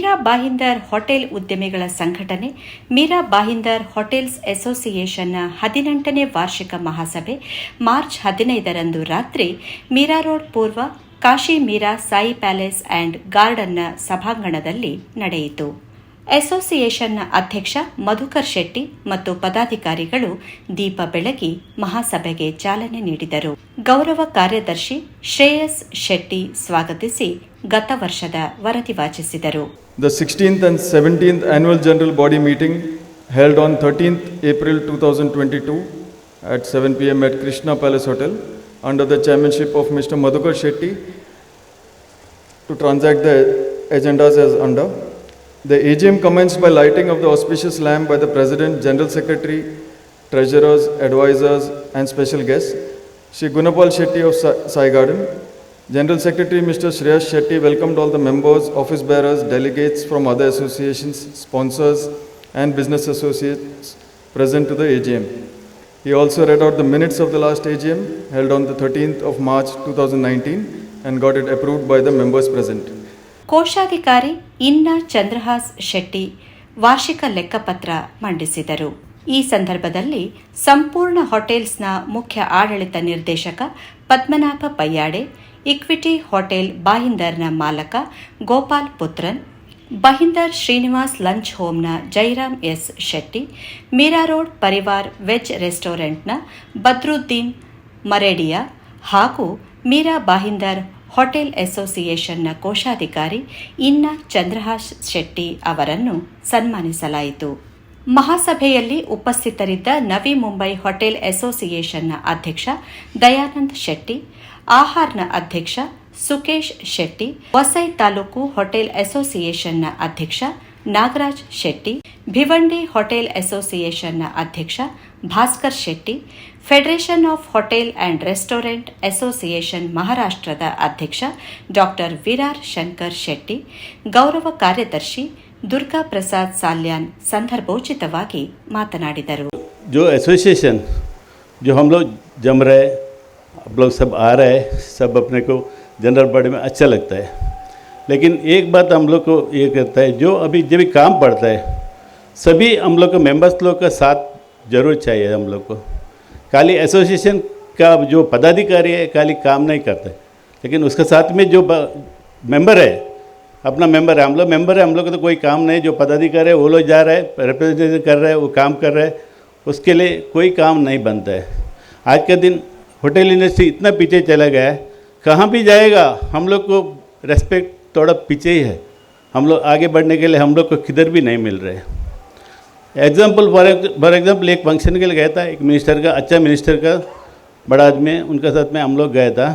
Meera ಭಾಯಿಂದರ್ hotel ಉದ್ಯಮಿಗಳ ಸಂಘಟನೆ Meera ಭಾಯಿಂದರ್ hotels ಅಸೋಸಿಯೇಷನ್ನ 18ನೇ ವಾರ್ಷಿಕ ಮಹಾಸಭೆ ಮಾರ್ಚ್ 15ರಂದು ರಾತ್ರಿ ಮೀರಾ ರೋಡ್ ಪೂರ್ವ ಕಾಶಿ ಮೀರಾ ಸಾಯಿ ಪ್ಯಾಲೇಸ್ ಆ್ಯಂಡ್ ಗಾರ್ಡನ್ನ ಸಭಾಂಗಣದಲ್ಲಿ ನಡೆಯಿತು. ಅಸೋಸಿಯೇಷನ್ನ ಅಧ್ಯಕ್ಷ ಮಧುಕರ್ ಶೆಟ್ಟಿ ಮತ್ತು ಪದಾಧಿಕಾರಿಗಳು ದೀಪ ಬೆಳಗಿ ಮಹಾಸಭೆಗೆ ಚಾಲನೆ ನೀಡಿದರು. ಗೌರವ ಕಾರ್ಯದರ್ಶಿ ಶ್ರೇಯಸ್ ಶೆಟ್ಟಿ ಸ್ವಾಗತಿಸಿ ಗತ ವರ್ಷದ ವರದಿ ವಾಚಿಸಿದರು. The 16th and 17th annual general body meeting held on 13th April 2022 at 7 p.m. at Krishna Palace Hotel under the chairmanship of Mr. Madhukar Shetty to transact the agendas as under. The AGM commenced by lighting of the auspicious lamp by the President, General Secretary, Treasurers, Advisors and special guests, Shri Gunapal Shetty of Sai Garden. General Secretary Mr. Shreyas Shetty welcomed all the members, office bearers, delegates from other associations, sponsors and business associates present to the AGM. He also read out the minutes of the last AGM held on the 13th of March 2019 and got it approved by the members present. ಕೋಶಾಧಿಕಾರಿ ಇನ್ನ ಚಂದ್ರಹಾಸ್ ಶೆಟ್ಟಿ ವಾರ್ಷಿಕ ಲೆಕ್ಕಪತ್ರ ಮಂಡಿಸಿದರು. ಈ ಸಂದರ್ಭದಲ್ಲಿ ಸಂಪೂರ್ಣ ಹೋಟೆಲ್ಸ್ನ ಮುಖ್ಯ ಆಡಳಿತ ನಿರ್ದೇಶಕ ಪದ್ಮನಾಭ ಪಯ್ಯಾಡೆ, ಇಕ್ವಿಟಿ ಹೋಟೆಲ್ ಭಾಯಿಂದರ್ನ ಮಾಲಕ ಗೋಪಾಲ್ ಪುತ್ರನ್, ಭಾಯಿಂದರ್ ಶ್ರೀನಿವಾಸ್ ಲಂಚ್ ಹೋಮ್ನ Jairam S Shetty, Meera road Parivar veg ರೆಸ್ಟೋರೆಂಟ್ನ ಬದ್ರುದ್ದೀನ್ ಮರೇಡಿಯಾ ಹಾಗೂ ಮೀರಾ ಭಾಯಿಂದರ್ ಹೋಟೆಲ್ ಅಸೋಸಿಯೇಷನ್ನ ಕೋಶಾಧಿಕಾರಿ ಇನ್ನ ಚಂದ್ರಹಾಸ್ ಶೆಟ್ಟಿ ಅವರನ್ನು ಸನ್ಮಾನಿಸಲಾಯಿತು. ಮಹಾಸಭೆಯಲ್ಲಿ ಉಪಸ್ಥಿತರಿದ್ದ ನವಿ ಮುಂಬೈ ಹೋಟೆಲ್ ಅಸೋಸಿಯೇಷನ್ನ ಅಧ್ಯಕ್ಷ ದಯಾನಂದ್ ಶೆಟ್ಟಿ, ಆಹಾರ್ನ ಅಧ್ಯಕ್ಷ ಸುಕೇಶ್ ಶೆಟ್ಟಿ, ವಸೈ ತಾಲೂಕು ಹೋಟೆಲ್ ಅಸೋಸಿಯೇಷನ್ನ ಅಧ್ಯಕ್ಷ ನಾಗರಾಜ್ ಶೆಟ್ಟಿ, ಭಿವಂಡಿ ಹೋಟೆಲ್ ಅಸೋಸಿಯೇಷನ್ನ ಅಧ್ಯಕ್ಷ Bhaskar Shetty, federation of hotel and restaurant association ಮಹಾರಾಷ್ಟ್ರದ ಅಧ್ಯಕ್ಷ ಡಾಕ್ಟರ್ ವಿರಾರ್ ಶಂಕರ್ ಶೆಟ್ಟಿ, ಗೌರವ ಕಾರ್ಯದರ್ಶಿ ದುರ್ಗಾ ಪ್ರಸಾದ್ ಸಾಲ್ಯಾನ್ ಸಂದರ್ಭೋಚಿತವಾಗಿ ಮಾತನಾಡಿದರು. जो एसोसिएशन जो हम लोग जम रहे, आप लोग सब आ रहे हैं, सब अपने को जनरल बॉडी में अच्छा लगता है, लेकिन एक बात हम लोग को ये करता है, जो अभी जब भी काम पड़ता है सभी हम लोग को मेंबर्स लोग का साथ जरूर चाहिए. हम लोग को खाली एसोसिएशन का जो पदाधिकारी है खाली काम नहीं करते, लेकिन उसके साथ में जो मेंबर है, अपना मेंबर है, हम लोग मेंबर है, हम लोग को तो कोई काम नहीं. जो पदाधिकारी है वो लोग जा रहे हैं, रिप्रेजेंटेशन कर रहे हैं, वो काम कर रहे हैं, उसके लिए कोई काम नहीं बनता है. आज के दिन होटल इंडस्ट्री इतना पीछे चला गया है, कहाँ भी जाएगा हम लोग को रेस्पेक्ट थोड़ा पीछे ही है. हम लोग आगे बढ़ने के लिए हम लोग को किधर भी नहीं मिल रहे. एग्जाम्पल फॉर एग्जाम्पल एक फंक्शन के लिए गया था, एक मिनिस्टर का, अच्छा मिनिस्टर का बड़ा आदमी है, उनके साथ में हम लोग गए था.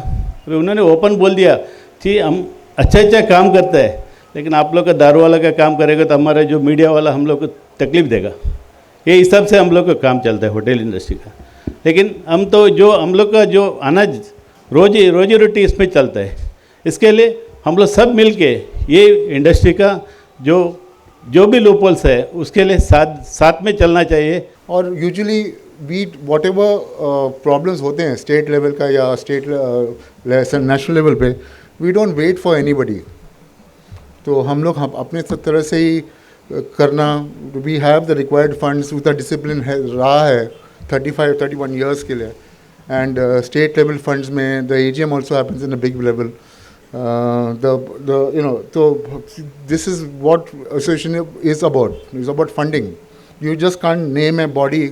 अभी उन्होंने ओपन बोल दिया कि हम अच्छा काम करते हैं, लेकिन आप लोग का दारू वाला का काम करेगा तो हमारा जो मीडिया वाला हम लोग को तकलीफ़ देगा. ये हिसाब से हम लोग का काम चलता है होटल इंडस्ट्री का. लेकिन हम तो जो हम लोग का जो अनाज रोजी रोटी इसमें चलता है, इसके लिए हम लोग सब मिल के ये इंडस्ट्री का जो भी लूपहोल्स है उसके लिए साथ में चलना चाहिए. और यूजुअली वॉट एवर प्रॉब्लम्स होते हैं स्टेट लेवल का या स्टेट नेशनल लेवल पे, we don't wait for anybody. तो हम लोग अपने तरह से ही करना. We have the required funds, उसका डिसिप्लिन है रहा है 35-31 ईयर्स के लिए. एंड स्टेट लेवल फंड्स में the AGM also happens in a big level. So this is what association is about. It's about funding. You just can't name a body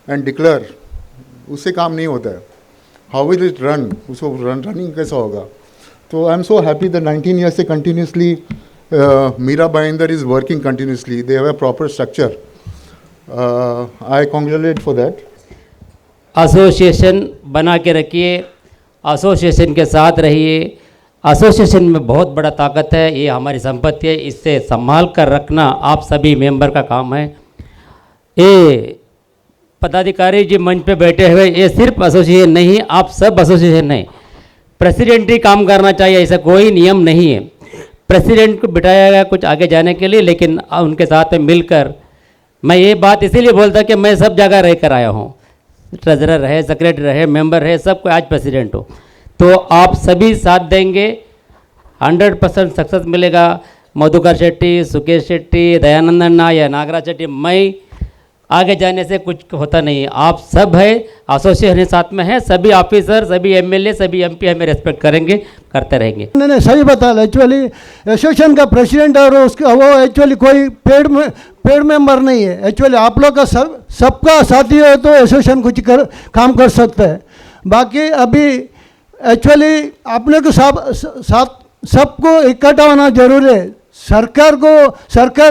and declare. उससे काम नहीं होता है. How will it run? उसको running कैसा होगा? So I'm so happy that 19 years से continuously Mira Bhainder is working continuously. They have a proper structure. I congratulate for that. Association बना के रखिए, एसोसिएशन के साथ रहिए. एसोसिएशन में बहुत बड़ा ताकत है, ये हमारी संपत्ति है, इससे संभाल कर रखना आप सभी मेंबर का काम है. ये पदाधिकारी जी मंच पे बैठे हुए, ये सिर्फ एसोसिएशन नहीं, आप सब एसोसिएशन नहीं. प्रेसिडेंट ही काम करना चाहिए, ऐसा कोई नियम नहीं है. प्रेसिडेंट को बिठाया गया कुछ आगे जाने के लिए, लेकिन उनके साथ में मिलकर मैं ये बात इसीलिए बोलता कि मैं सब जगह रह कर आया हूँ. ट्रेजरर रहे, सेक्रेटरी रहे, मेंबर रहे, सबको आज प्रेसिडेंट हो. तो आप सभी साथ देंगे, 100% सक्सेस मिलेगा. मधुकर शेट्टी, सुकेश शेट्टी, दयानंद अन्ना या नागराज शेट्टी, मैं आगे जाने से कुछ होता नहीं है। आप सब है, एसोसिएशन साथ में है, सभी ऑफिसर, सभी एमएलए, सभी एमपी हमें रेस्पेक्ट करेंगे, करते रहेंगे। मैंने सही बताया, एक्चुअली एसोसिएशन का प्रेसिडेंट और उसका वो एक्चुअली कोई पेड मेंबर नहीं है। एक्चुअली आप लोग का सबका साथी है तो एसोसिएशन कुछ काम कर सकता है। बाकी अभी एक्चुअली आपने को सबको इकट्ठा होना जरूरी है। सरकार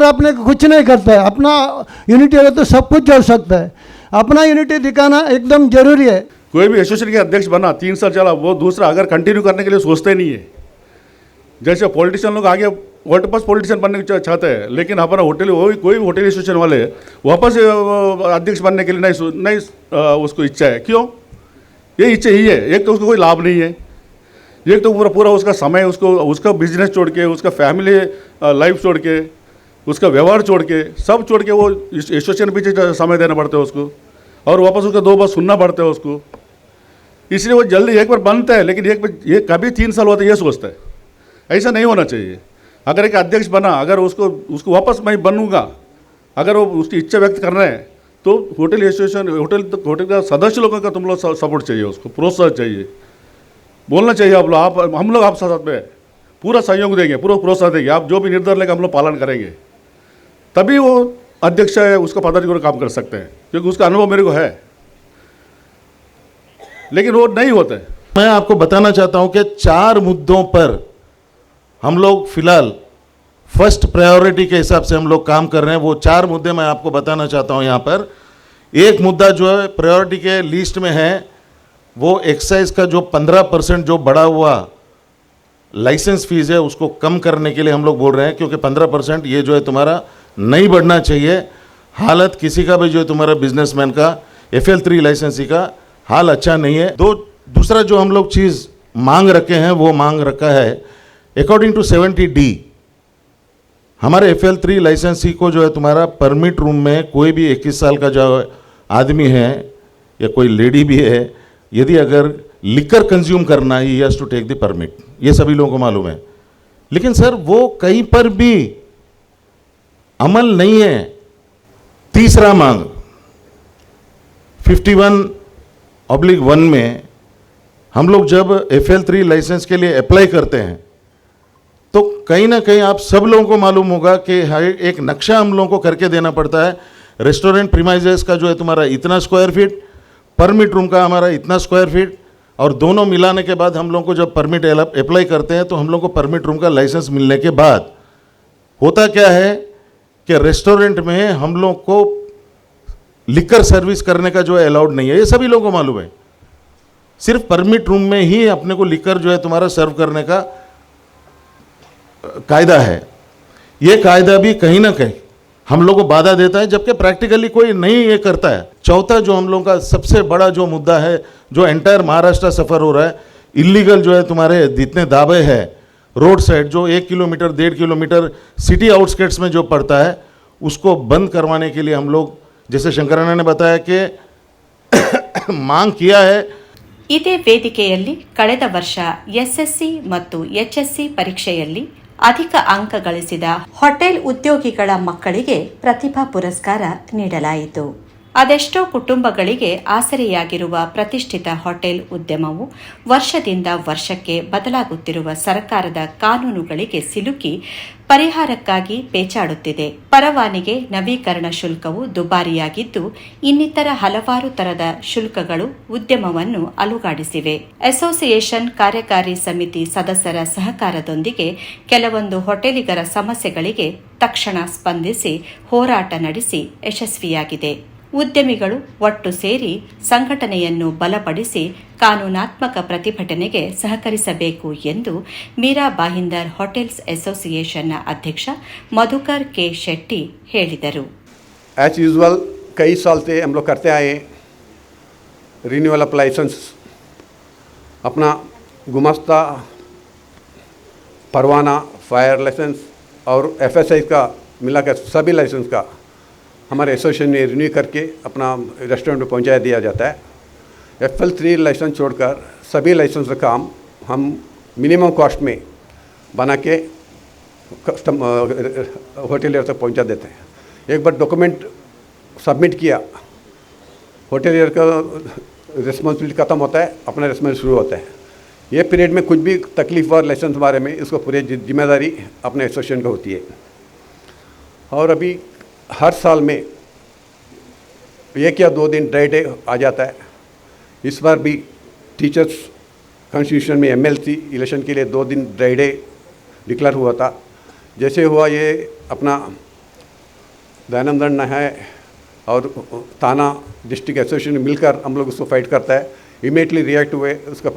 अपने को कुछ नहीं करता है, अपना यूनिटी है तो सब कुछ कर सकता है। अपना यूनिटी दिखाना एकदम जरूरी है। कोई भी एसोसिएशन के अध्यक्ष बना 3 साल चला, वो दूसरा अगर कंटिन्यू करने के लिए सोचते नहीं है। जैसे पॉलिटिशियन लोग आगे वापस पॉलिटिशियन बनने को चाहते हैं, लेकिन हमारा होटल कोई होटल एसोसिएशन वाले वापस अध्यक्ष बनने के लिए नहीं उसको इच्छा है। क्यों? ये इच्छा ही है, एक तो उसको कोई लाभ नहीं है, एक तो पूरा उसका समय उसका बिजनेस छोड़ के, उसका फैमिली लाइफ छोड़ के, उसका व्यवहार छोड़ के, सब छोड़ के वो एसोसिएशन पीछे समय देना पड़ता है उसको, और वापस उसका 2 बार सुनना पड़ता है उसको। इसलिए वो जल्दी एक बार बनता है, लेकिन ये कभी 3 साल होता है ये सोचता है। ऐसा नहीं होना चाहिए। अगर एक अध्यक्ष बना, अगर उसको वापस मैं बनूंगा, अगर वो उसकी इच्छा व्यक्त कर रहे हैं, तो होटल एसोसिएशन होटल का सदस्य लोगों का तुम लोग सपोर्ट चाहिए, उसको प्रोत्साहन चाहिए, बोलना चाहिए आप लोग, हम लोग आप साथ में पूरा सहयोग देंगे, पूरा प्रोत्साहन देंगे। आप जो भी निर्णय लेकर हम लोग पालन करेंगे, तभी वो अध्यक्ष है उसका पदाधिकारी काम कर सकते हैं, क्योंकि उसका अनुभव मेरे को है, लेकिन वो नहीं होता है। मैं आपको बताना चाहता हूं कि 4 मुद्दों पर हम लोग फिलहाल फर्स्ट प्रायोरिटी के हिसाब से हम लोग काम कर रहे हैं। वो 4 मुद्दे मैं आपको बताना चाहता हूं यहाँ पर। एक मुद्दा जो है प्रायोरिटी के लिस्ट में है, वो एक्साइज का जो 15% जो बढ़ा हुआ लाइसेंस फीस है उसको कम करने के लिए हम लोग बोल रहे हैं, क्योंकि 15% ये जो है तुम्हारा नहीं बढ़ना चाहिए। हालत किसी का भी जो है तुम्हारा बिजनेसमैन का FL3 लाइसेंसी का हाल अच्छा नहीं है। दूसरा जो हम लोग चीज़ मांग रखे हैं, वो मांग रखा है अकॉर्डिंग टू 70D हमारे FL3 लाइसेंसी को जो है तुम्हारा परमिट रूम में कोई भी 21 साल का जो आदमी है या कोई लेडी भी है, यदि अगर लिकर कंज्यूम करना he has to take the permit, ये सभी लोगों को मालूम है। लेकिन सर वो कहीं पर भी अमल नहीं है। तीसरा मांग 51/1 में हम लोग जब FL3 लाइसेंस के लिए अप्लाई करते हैं, तो कहीं ना कहीं आप सब लोगों को मालूम होगा कि एक नक्शा हम लोगों को करके देना पड़ता है। रेस्टोरेंट प्रीमाइजेस का जो है तुम्हारा इतना स्क्वायर फीट, परमिट रूम का हमारा इतना स्क्वायर फीट, और दोनों मिलाने के बाद हम लोग को जब परमिट अप्लाई करते हैं तो हम लोग को परमिट रूम का लाइसेंस मिलने के बाद होता क्या है कि रेस्टोरेंट में हम लोग को लिकर सर्विस करने का जो है अलाउड नहीं है। ये सभी लोगों को मालूम है। सिर्फ परमिट रूम में ही अपने को लिकर जो है तुम्हारा सर्व करने का कायदा है। ये कायदा भी कहीं ना कहीं हम लोग को बाधा देता है, जबकि प्रैक्टिकली कोई नहीं ये करता है। चौथा जो हम लोगों का सबसे बड़ा जो मुद्दा है, जो एंटायर महाराष्ट्र सफ़र हो रहा है, इलीगल जो है तुम्हारे जितने ढाबे हैं रोड साइड, जो 1 किलोमीटर 1.5 किलोमीटर सिटी आउटस्कर्ट्स में जो पड़ता है, उसको बंद करवाने के लिए हम लोग, जैसे शंकरಣ್ಣ ने बताया कि मांग किया है। ಇದೇ ವೇದಿಕೆಯಲ್ಲಿ ಕಳೆದ ವರ್ಷ ಎಸ್ಎಸ್ಸಿ ಮತ್ತು ಎಚ್ಎಸ್ಸಿ ಪರೀಕ್ಷೆಯಲ್ಲಿ ಅಧಿಕ ಅಂಕ ಗಳಿಸಿದ ಹೋಟೆಲ್ ಉದ್ಯೋಗಿಗಳ ಮಕ್ಕಳಿಗೆ ಪ್ರತಿಭಾ ಪುರಸ್ಕಾರ ನೀಡಲಾಯಿತು. ಅದೆಷ್ಟೋ ಕುಟುಂಬಗಳಿಗೆ ಆಸರೆಯಾಗಿರುವ ಪ್ರತಿಷ್ಠಿತ ಹೋಟೆಲ್ ಉದ್ಯಮವು ವರ್ಷದಿಂದ ವರ್ಷಕ್ಕೆ ಬದಲಾಗುತ್ತಿರುವ ಸರ್ಕಾರದ ಕಾನೂನುಗಳಿಗೆ ಸಿಲುಕಿ ಪರಿಹಾರಕ್ಕಾಗಿ ಪೇಚಾಡುತ್ತಿದೆ. ಪರವಾನಿಗೆ ನವೀಕರಣ ಶುಲ್ಕವು ದುಬಾರಿಯಾಗಿದ್ದು, ಇನ್ನಿತರ ಹಲವಾರು ತರದ ಶುಲ್ಕಗಳು ಉದ್ಯಮವನ್ನು ಅಲುಗಾಡಿಸಿವೆ. ಅಸೋಸಿಯೇಷನ್ ಕಾರ್ಯಕಾರಿ ಸಮಿತಿ ಸದಸ್ಯರ ಸಹಕಾರದೊಂದಿಗೆ ಕೆಲವೊಂದು ಹೋಟೆಲಿಗರ ಸಮಸ್ಯೆಗಳಿಗೆ ತಕ್ಷಣ ಸ್ಪಂದಿಸಿ ಹೋರಾಟ ನಡೆಸಿ ಯಶಸ್ವಿಯಾಗಿದೆ. ಉದ್ಯಮಿಗಳು ಒಟ್ಟು ಸೇರಿ ಸಂಘಟನೆಯನ್ನು ಬಲಪಡಿಸಿ ಕಾನೂನಾತ್ಮಕ ಪ್ರತಿಭಟನೆಗೆ ಸಹಕರಿಸಬೇಕು ಎಂದು ಮೀರಾ ಭಾಯಿಂದರ್ ಹೋಟೆಲ್ಸ್ ಅಸೋಸಿಯೇಷನ್ನ ಅಧ್ಯಕ್ಷ ಮಧುಕರ್ ಕೆ ಶೆಟ್ಟಿ ಹೇಳಿದರು. एज यूजुअल कई साल से हम लोग करते आए रिन्यूअल ऑफ लाइसेंस, अपना गुमास्ता, परवाना, फायर लाइसेंस और FSI का मिलाकर सभी लाइसेंस का हमारे एसोसिएशन ने रिन्यू करके अपना रेस्टोरेंट में पहुंचा दिया जाता है. FL3 लाइसेंस छोड़कर सभी लाइसेंस का काम हम मिनिमम कॉस्ट में बना के कस्टम होटलियर तक पहुंचा देते हैं। एक बार डॉक्यूमेंट सबमिट किया, होटलियर का रिस्पॉन्सिबिलिटी ख़त्म होता है, अपना रिस्पॉन्सिबिलिटी शुरू होता है। ये पीरियड में कुछ भी तकलीफ और लाइसेंस के बारे में इसको पूरी जिम्मेदारी अपने एसोसिएशन को होती है। और अभी हर साल में 1 या 2 दिन ड्राई डे आ जाता है। इस बार भी टीचर्स कॉन्स्टिट्यूशन में एमएलसी इलेक्शन के लिए 2 दिन ड्राई डे डिक्लेयर हुआ था। जैसे हुआ ये अपना दयानंद अण्णा है और थाना डिस्ट्रिक्ट एसोसिएशन मिलकर हम लोग उसको फाइट करता है, इमीडिएटली रिएक्ट हुए, उसका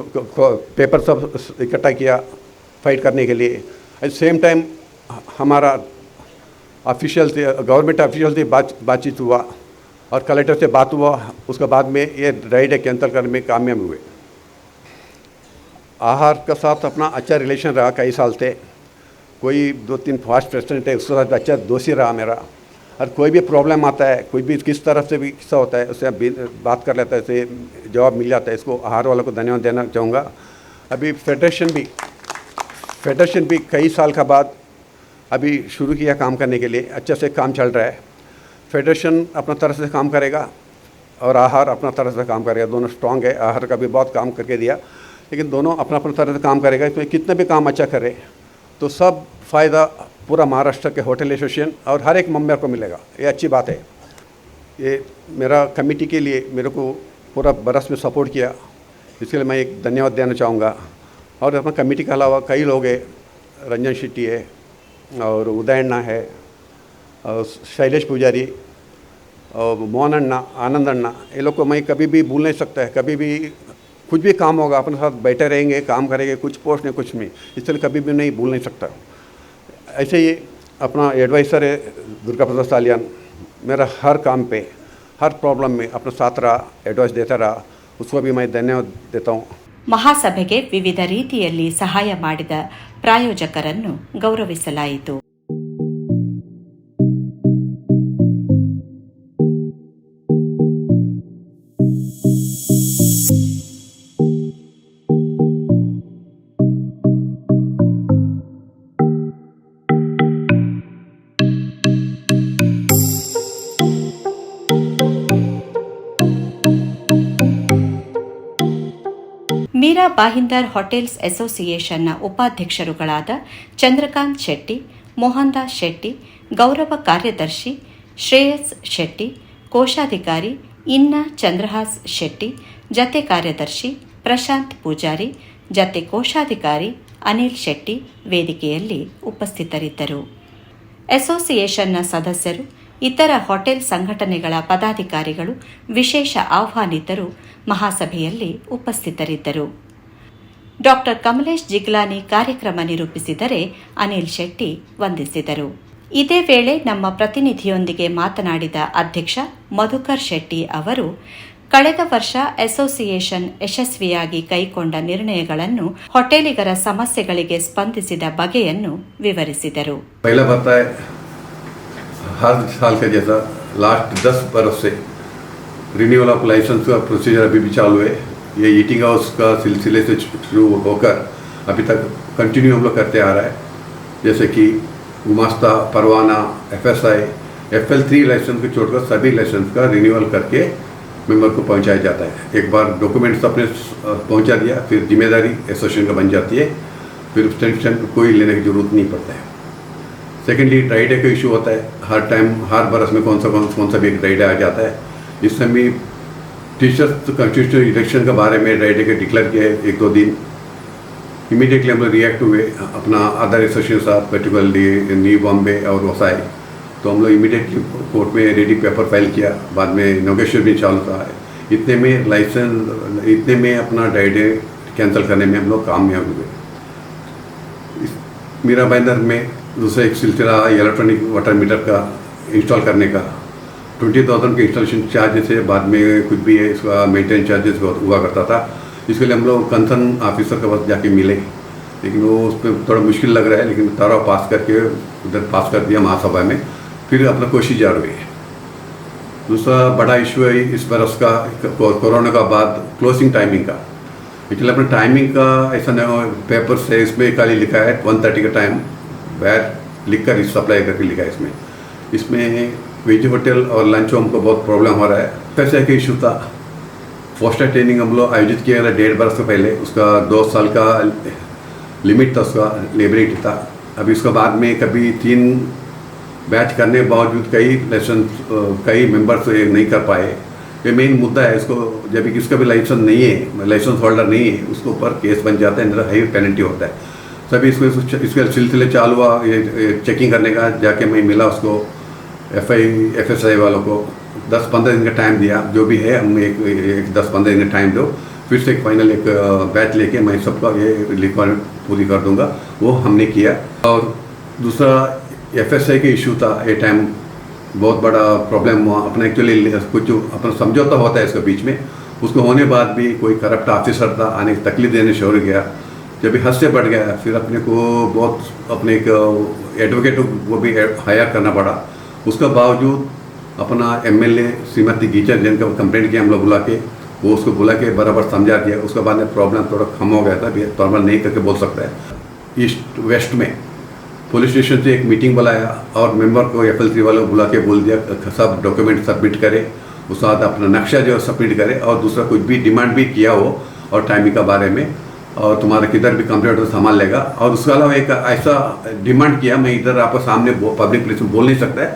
पेपर सब इकट्ठा किया फाइट करने के लिए। एट सेम टाइम हमारा ऑफिशियल से गवर्नमेंट ऑफिशियल से बातचीत हुआ और कलेक्टर से बात हुआ, उसके बाद में ये ड्राई डे कैंसिल करने में कामयाब हुए। आहार का साथ अपना अच्छा रिलेशन रहा कई साल से। कोई 2-3 फास्ट प्रेसिडेंट है, उसके साथ अच्छा दोस्ती रहा मेरा। और कोई भी प्रॉब्लम आता है, कोई भी किस तरफ से भी किस्सा होता है, उससे बात कर लेता है, उससे जवाब मिल जाता है। इसको आहार वालों को धन्यवाद देना चाहूँगा। अभी फेडरेशन भी कई साल का बाद अभी शुरू किया काम करने के लिए, अच्छे से काम चल रहा है। फेडरेशन अपना तरफ से काम करेगा और आहार अपना तरफ से काम करेगा, दोनों स्ट्रांग है। आहार का भी बहुत काम करके दिया, लेकिन दोनों अपना अपना तरह से काम करेगा। इसमें कितना भी काम अच्छा करे तो सब फ़ायदा पूरा महाराष्ट्र के होटल एसोसिएशन और हर एक मेंबर को मिलेगा। ये अच्छी बात है। ये मेरा कमेटी के लिए मेरे को पूरा बरस में सपोर्ट किया, इसके लिए मैं एक धन्यवाद देना चाहूँगा। और अपना कमेटी के अलावा कई लोग हैं, रंजन शेट्टी है और उदय अण्णा है और शैलेश पुजारी और मोहन अण्णा, आनंद अण्णा, ये लोग को मैं कभी भी भूल नहीं सकता है। कभी भी कुछ भी काम होगा अपने साथ बैठे रहेंगे, काम करेंगे, कुछ पोस्ट नहीं कुछ नहीं, इसलिए कभी भी नहीं भूल नहीं सकता। ऐसे ही अपना एडवाइज़र है दुर्गा प्रसाद सालियान, मेरा हर काम पे हर प्रॉब्लम में अपना साथ रहा, एडवाइस देता रहा, उसको भी मैं धन्यवाद देता हूँ। ಮಹಾಸಭೆಗೆ ವಿವಿಧ ರೀತಿಯಲ್ಲಿ ಸಹಾಯ ಮಾಡಿದ ಪ್ರಾಯೋಜಕರನ್ನು ಗೌರವಿಸಲಾಯಿತು. ಮೀರಾ ಬಾಹಿಂದರ್ ಹೋಟೆಲ್ಸ್ ಅಸೋಸಿಯೇಷನ್ನ ಉಪಾಧ್ಯಕ್ಷರುಗಳಾದ ಚಂದ್ರಕಾಂತ್ ಶೆಟ್ಟಿ, ಮೋಹನ್ ದಾಸ್ ಶೆಟ್ಟಿ, ಗೌರವ ಕಾರ್ಯದರ್ಶಿ ಶ್ರೇಯಸ್ ಶೆಟ್ಟಿ, ಕೋಶಾಧಿಕಾರಿ ಇನ್ನ ಚಂದ್ರಹಾಸ್ ಶೆಟ್ಟಿ, ಜತೆ ಕಾರ್ಯದರ್ಶಿ ಪ್ರಶಾಂತ್ ಪೂಜಾರಿ, ಜತೆ ಕೋಶಾಧಿಕಾರಿ ಅನಿಲ್ ಶೆಟ್ಟಿ ವೇದಿಕೆಯಲ್ಲಿ ಉಪಸ್ಥಿತರಿದ್ದರು. ಅಸೋಸಿಯೇಷನ್ನ ಸದಸ್ಯರು, ಇತರ ಹೋಟೆಲ್ ಸಂಘಟನೆಗಳ ಪದಾಧಿಕಾರಿಗಳು, ವಿಶೇಷ ಆಹ್ವಾನಿತರು ಮಹಾಸಭೆಯಲ್ಲಿ ಉಪಸ್ಥಿತರಿದ್ದರು. ಡಾ ಕಮಲೇಶ್ ಜಿಗ್ಲಾನಿ ಕಾರ್ಯಕ್ರಮ ನಿರೂಪಿಸಿದರೆ ಅನಿಲ್ ಶೆಟ್ಟಿ ವಂದಿಸಿದರು. ಇದೇ ವೇಳೆ ನಮ್ಮ ಪ್ರತಿನಿಧಿಯೊಂದಿಗೆ ಮಾತನಾಡಿದ ಅಧ್ಯಕ್ಷ ಮಧುಕರ್ ಶೆಟ್ಟಿ ಅವರು ಕಳೆದ ವರ್ಷ ಅಸೋಸಿಯೇಷನ್ ಯಶಸ್ವಿಯಾಗಿ ಕೈಗೊಂಡ ನಿರ್ಣಯಗಳನ್ನು, ಹೋಟೆಲಿಗರ ಸಮಸ್ಯೆಗಳಿಗೆ ಸ್ಪಂದಿಸಿದ ಬಗೆಯನ್ನು ವಿವರಿಸಿದರು. हर साल के जैसा लास्ट 10 बरस से रिन्यूअल ऑफ लाइसेंस का प्रोसीजर अभी भी चालू है। ये ईटिंग हाउस का सिलसिले से शुरू होकर अभी तक कंटिन्यू हम लोग करते आ रहा है। जैसे कि गुमास्ता, परवाना, FSI, FL3 लाइसेंस को छोड़कर सभी लाइसेंस का रिन्यूअल करके मेंबर को पहुंचाया जाता है। एक बार डॉक्यूमेंट्स अपने पहुंचा दिया, फिर जिम्मेदारी एसोसिएशन का बन जाती है, फिर टेंशन कोई लेने की जरूरत नहीं पड़ता है। सेकेंडली ड्राई डे का इशू होता है, हर टाइम हर बरस में कौन सा भी एक ड्राई डे आ जाता है। इस समय टीचर्स कॉन्स्टिट्यूशनल इलेक्शन के बारे में ड्राई डे का डिक्लेयर किया है 1-2 दिन। इमीडिएटली हम लोग रिएक्ट हुए अपना अदर एसोसिएशन साथ, पर्टिकुलरली न्यू बॉम्बे और वसाई, तो हम लोग इमीडिएटली कोर्ट में रेडी पेपर फाइल किया। बाद में नेगोशिएशन भी चालू था। इतने में अपना ड्राई डे कैंसिल करने में हम लोग कामयाब हुए। मीरा बाहिंदर में दूसरा एक सिलसिला इलेक्ट्रॉनिक वाटर मीटर का इंस्टॉल करने का 20,000 के इंस्टॉलेशन चार्जेस है, बाद में कुछ भी है इसका मेंटेन चार्जेस हुआ करता था। इसके लिए हम लोग कंसर्न ऑफिसर के पास जाके मिले, लेकिन वो उस पर थोड़ा मुश्किल लग रहा है, लेकिन सारा पास करके उधर पास कर दिया महासभा में, फिर अपना कोशिश जारी हुई। दूसरा बड़ा इशू है इस बरस का कोरोना का बाद क्लोजिंग टाइमिंग का। एक्चुअली अपने टाइमिंग का ऐसा नहीं पेपर से इसमें खाली लिखा है 1:30 का टाइम, where लिख कर सप्लाई करके लिखा है इसमें। इसमें वेज होटल और लंच होम को बहुत प्रॉब्लम हो रहा है। पैसे का इशू था। फोस्टर ट्रेनिंग हम लोग आयोजित किया था 1.5 वर्ष पहले, उसका 2 साल का लिमिट था, उसका लेबरिटी था। अभी उसके बाद में कभी 3 बैच करने के बावजूद कई मेंबर्स नहीं कर पाए। ये मेन मुद्दा है। इसको जब किसका भी लाइसेंस नहीं है, लाइसेंस होल्डर नहीं है, उसके ऊपर केस बन जाता है, हाई पेनल्टी होता है। सभी इसके सिलसिले चालू हुआ ये चेकिंग करने का। जाके मैं मिला उसको FSI वालों को 10-15 दिन का टाइम दिया। जो भी है हम एक 10-15 दिन का टाइम दो, फिर से एक फाइनल एक बैच लेके मैं सबका ये रिक्वायरमेंट पूरी कर दूंगा। वो हमने किया। और दूसरा FSI का इशू था। ये टाइम बहुत बड़ा प्रॉब्लम हुआ। अपना एक्चुअली कुछ अपना समझौता होता है इसके बीच में, उसको होने बाद भी कोई करप्ट ऑफिसर था, आने की तकलीफ देने शुरू हो गया। जब भी हद से बढ़ गया, फिर अपने को बहुत अपने एक एडवोकेट वो भी हायर करना पड़ा। उसका बावजूद अपना MLA श्रीमती गीचा जैन का कंप्लेंट किया हम लोग बुला के, वो उसको बुला के बराबर समझा दिया। उसके बाद में प्रॉब्लम थोड़ा कम हो गया था, नॉर्मल नहीं करके बोल सकता है। ईस्ट वेस्ट में पुलिस स्टेशन से एक मीटिंग बुलाया और मेंबर को FL3 वालों को बुला के बोल दिया सब डॉक्यूमेंट सबमिट करे, उसके बाद अपना नक्शा जो सबमिट करे, और दूसरा कुछ भी डिमांड भी किया हो और टाइमिंग के बारे में, और तुम्हारा किधर भी कंप्लेंट हो संभाल लेगा। और उसके अलावा एक ऐसा डिमांड किया, मैं इधर आपको सामने पब्लिक प्लेस में बोल नहीं सकता है,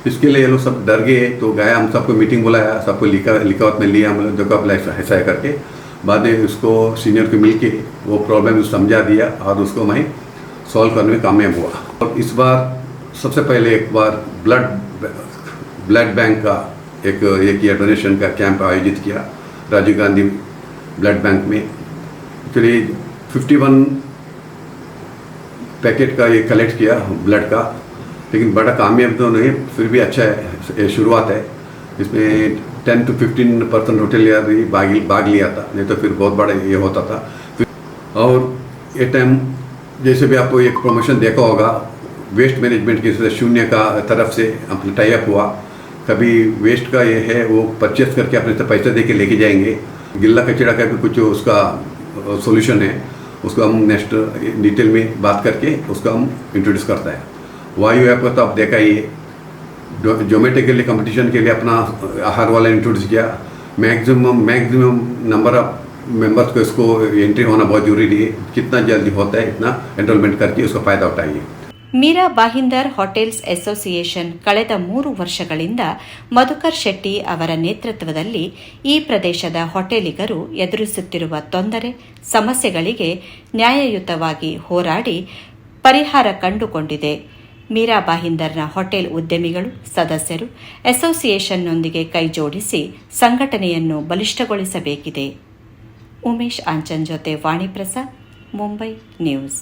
इसके लिए ये लोग सब डर गए। तो गया, हम सबको मीटिंग बुलाया, सबको लिखावत में लिया हम लोग, जो कब ऐसा है करके। बाद में उसको सीनियर को मिल के वो प्रॉब्लम समझा दिया और उसको मैं सॉल्व करने में कामयाब हुआ। और इस बार सबसे पहले एक बार ब्लड बैंक का एक किया, डोनेशन का कैंप आयोजित किया राजीव गांधी ब्लड बैंक में। एक्चुअली 51 पैकेट का ये कलेक्ट किया ब्लड का, लेकिन बड़ा कामयाब तो नहीं, फिर भी अच्छा है, ये शुरुआत है। इसमें 10 to 15% होटल या भाग लिया था, नहीं तो फिर बहुत बड़ा ये होता था। और ये टाइम जैसे भी आपको एक प्रमोशन देखा होगा, वेस्ट मैनेजमेंट की शून्य का तरफ से अपना टाई अप हुआ। कभी वेस्ट का ये है वो परचेस करके अपने से पैसे दे के लेके जाएंगे। गिल्ला कचरा का भी कुछ उसका सॉल्यूशन है, उसको हम नेक्स्ट डिटेल में बात करके उसको हम इंट्रोड्यूस करता है। वायु ऐप का तो आप देखा ही है, जोमेटो के लिए कंपटीशन के लिए अपना आहार वाला इंट्रोड्यूस किया। मैक्सिमम नंबर ऑफ मेंबर्स को इसको एंट्री होना बहुत जरूरी है। कितना जल्दी होता है इतना एनरोलमेंट करके उसका फायदा उठाइए। ಮೀರಾ ಭಾಯಿಂದರ್ ಹೋಟೆಲ್ಸ್ ಅಸೋಸಿಯೇಷನ್ ಕಳೆದ 3 ವರ್ಷಗಳಿಂದ ಮಧುಕರ್ ಶೆಟ್ಟಿ ಅವರ ನೇತೃತ್ವದಲ್ಲಿ ಈ ಪ್ರದೇಶದ ಹೋಟೆಲಿಗರು ಎದುರಿಸುತ್ತಿರುವ ತೊಂದರೆ ಸಮಸ್ಯೆಗಳಿಗೆ ನ್ಯಾಯಯುತವಾಗಿ ಹೋರಾಡಿ ಪರಿಹಾರ ಕಂಡುಕೊಂಡಿದೆ. ಮೀರಾ ಭಾಯಿಂದರ್ನ ಹೋಟೆಲ್ ಉದ್ಯಮಿಗಳು ಸದಸ್ಯರು ಅಸೋಸಿಯೇಷನ್ನೊಂದಿಗೆ ಕೈಜೋಡಿಸಿ ಸಂಘಟನೆಯನ್ನು ಬಲಿಷ್ಠಗೊಳಿಸಬೇಕಿದೆ. ಉಮೇಶ್ ಆಂಚನ್ ಜೊತೆ ವಾಣಿ ಪ್ರಸಾದ್, ಮುಂಬೈ ನ್ಯೂಸ್.